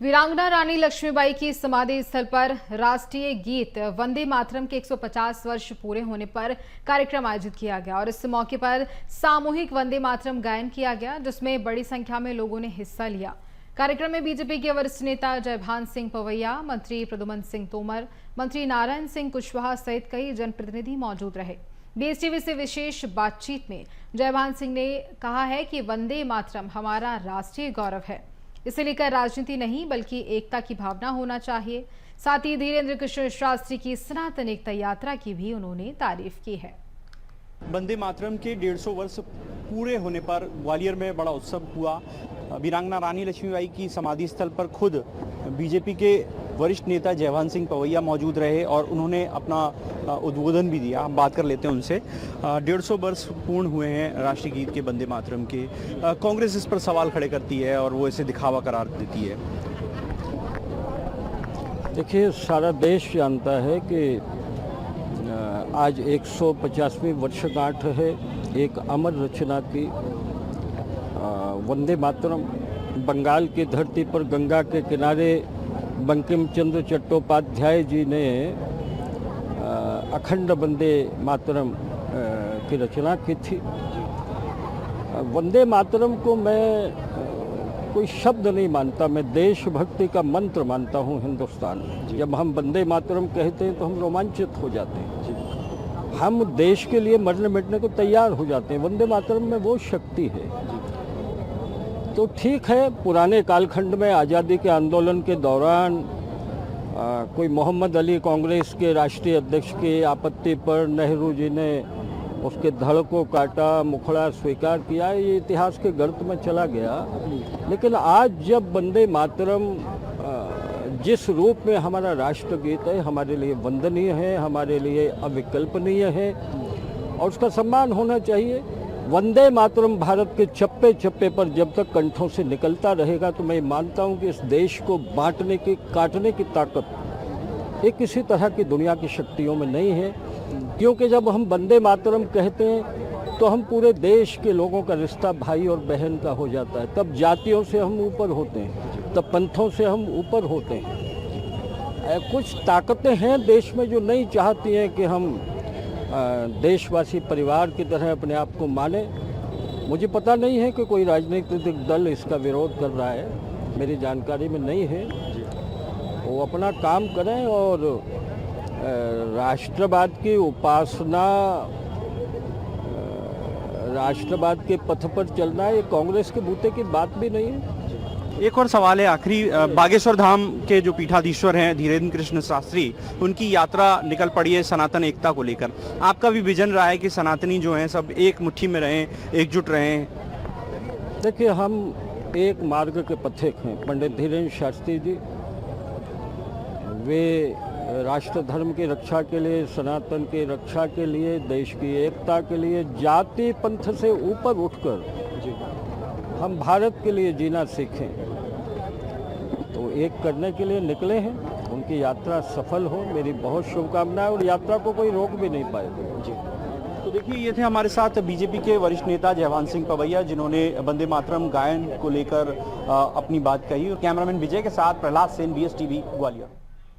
वीरांगना रानी लक्ष्मीबाई की समाधि स्थल पर राष्ट्रीय गीत वंदे मातरम के 150 वर्ष पूरे होने पर कार्यक्रम आयोजित किया गया और इस मौके पर सामूहिक वंदे मातरम गायन किया गया, जिसमें बड़ी संख्या में लोगों ने हिस्सा लिया। कार्यक्रम में बीजेपी के वरिष्ठ नेता जयभान सिंह पवैया, मंत्री प्रद्युमन सिंह तोमर, मंत्री नारायण सिंह कुशवाहा सहित कई जनप्रतिनिधि मौजूद रहे। बीएसटीवी से विशेष बातचीत में जयभान सिंह ने कहा है कि वंदे मातरम हमारा राष्ट्रीय गौरव है। इसे लेकर राजनीति नहीं बल्कि एकता की भावना होना चाहिए। साथ ही धीरेन्द्र कृष्ण शास्त्री की सनातन एकता यात्रा की भी उन्होंने तारीफ की है। वंदे मातरम के 150 वर्ष पूरे होने पर ग्वालियर में बड़ा उत्सव हुआ। वीरांगना रानी लक्ष्मीबाई की समाधि स्थल पर खुद बीजेपी के वरिष्ठ नेता जयभान सिंह पवैया मौजूद रहे और उन्होंने अपना उद्बोधन भी दिया। हम बात कर लेते हैं उनसे। 150 वर्ष पूर्ण हुए हैं राष्ट्रीय गीत के वंदे मातरम के। कांग्रेस इस पर सवाल खड़े करती है और वो इसे दिखावा करार देती है। देखिए, सारा देश जानता है कि आज 150वीं वर्षगांठ है एक अमर रचना की। वंदे मातरम बंगाल की धरती पर गंगा के किनारे बंकिम चंद्र चट्टोपाध्याय जी ने अखंड वंदे मातरम की रचना की थी। वंदे मातरम को मैं कोई शब्द नहीं मानता, मैं देशभक्ति का मंत्र मानता हूँ हिंदुस्तान में। जब हम वंदे मातरम कहते हैं तो हम रोमांचित हो जाते हैं, हम देश के लिए मरने मिटने को तैयार हो जाते हैं। वंदे मातरम में वो शक्ति है। तो ठीक है, पुराने कालखंड में आज़ादी के आंदोलन के दौरान कोई मोहम्मद अली कांग्रेस के राष्ट्रीय अध्यक्ष की आपत्ति पर नेहरू जी ने उसके धड़ को काटा, मुखड़ा स्वीकार किया, ये इतिहास के गर्त में चला गया। लेकिन आज जब वंदे मातरम जिस रूप में हमारा राष्ट्रगीत है, हमारे लिए वंदनीय है, हमारे लिए अविकल्पनीय है और उसका सम्मान होना चाहिए। वंदे मातरम भारत के चप्पे चप्पे पर जब तक कंठों से निकलता रहेगा तो मैं मानता हूं कि इस देश को बांटने की, काटने की ताकत ये किसी तरह की दुनिया की शक्तियों में नहीं है। क्योंकि जब हम वंदे मातरम कहते हैं तो हम पूरे देश के लोगों का रिश्ता भाई और बहन का हो जाता है। तब जातियों से हम ऊपर होते हैं, तब पंथों से हम ऊपर होते हैं। कुछ ताकतें हैं देश में जो नहीं चाहती हैं कि हम देशवासी परिवार की तरह अपने आप को माने। मुझे पता नहीं है कि कोई राजनीतिक दल इसका विरोध कर रहा है, मेरी जानकारी में नहीं है। वो अपना काम करें और राष्ट्रवाद की उपासना, राष्ट्रवाद के पथ पर चलना ये कांग्रेस के बूते की बात भी नहीं है। एक और सवाल है आखिरी। बागेश्वर धाम के जो पीठाधीश्वर हैं धीरेन्द्र कृष्ण शास्त्री, उनकी यात्रा निकल पड़ी है सनातन एकता को लेकर। आपका भी विजन रहा है कि सनातनी जो हैं सब एक मुट्ठी में रहें, एकजुट रहें? देखिए, हम एक मार्ग के पथिक हैं। पंडित धीरेन्द्र शास्त्री जी वे राष्ट्र धर्म की रक्षा के लिए, सनातन की रक्षा के लिए, देश की एकता के लिए जाति पंथ से ऊपर उठकर हम भारत के लिए जीना सीखें, तो एक करने के लिए निकले हैं। उनकी यात्रा सफल हो, मेरी बहुत शुभकामनाएं, और यात्रा को कोई रोक भी नहीं पाएगा। जी, तो देखिए, ये थे हमारे साथ बीजेपी के वरिष्ठ नेता जयभान सिंह पवैया, जिन्होंने वंदे मातरम गायन को लेकर अपनी बात कही। कैमरामैन विजय के साथ प्रहलाद सेन, बीएसटीवी ग्वालियर।